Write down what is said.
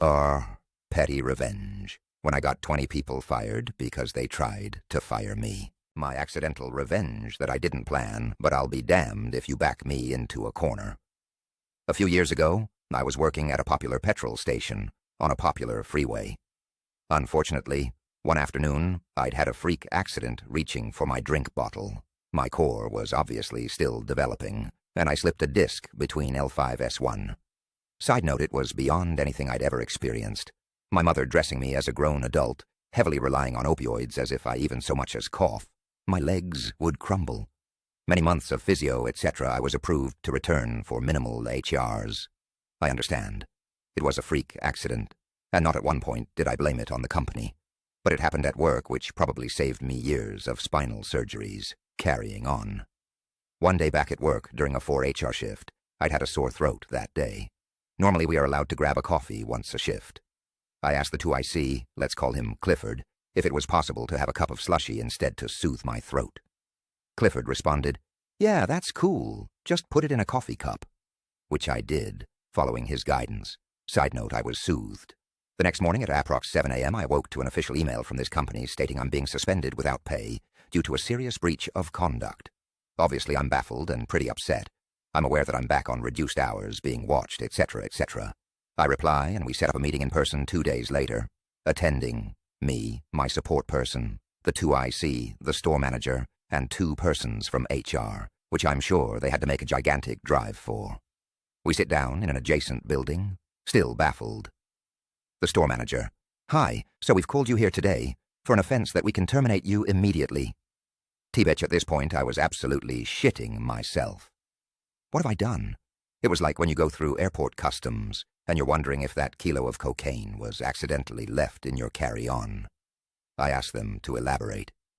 or petty revenge, when I got 20 people fired because they tried to fire me. My accidental revenge that I didn't plan, but I'll be damned if you back me into a corner. A few years ago, I was working at a popular petrol station on a popular freeway. Unfortunately, one afternoon, I'd had a freak accident reaching for my drink bottle. My core was obviously still developing, and I slipped a disc between L5-S1. Side note, it was beyond anything I'd ever experienced. My mother dressing me as a grown adult, heavily relying on opioids as if I even so much as cough. My legs would crumble. Many months of physio, etc., I was approved to return for minimal HRs. I understand. It was a freak accident, and not at one point did I blame it on the company. But it happened at work, which probably saved me years of spinal surgeries, carrying on. One day back at work, during a 4 HR shift, I'd had a sore throat that day. Normally we are allowed to grab a coffee once a shift. I asked the 2IC, let's call him Clifford, if it was possible to have a cup of slushy instead to soothe my throat. Clifford responded, "Yeah, that's cool. Just put it in a coffee cup." Which I did, following his guidance. Side note, I was soothed. The next morning at approx 7 a.m., I woke to an official email from this company stating I'm being suspended without pay due to a serious breach of conduct. Obviously, I'm baffled and pretty upset. I'm aware that I'm back on reduced hours, being watched, etc., etc. I reply, and we set up a meeting in person 2 days later. Attending, me, my support person, the 2IC, the store manager, and 2 persons from HR, which I'm sure they had to make a gigantic drive for. We sit down in an adjacent building, still baffled. The store manager, "Hi, so we've called you here today for an offense that we can terminate you immediately." T-bitch, at this point, I was absolutely shitting myself. What have I done? It was like when you go through airport customs and you're wondering if that kilo of cocaine was accidentally left in your carry-on. I asked them to elaborate.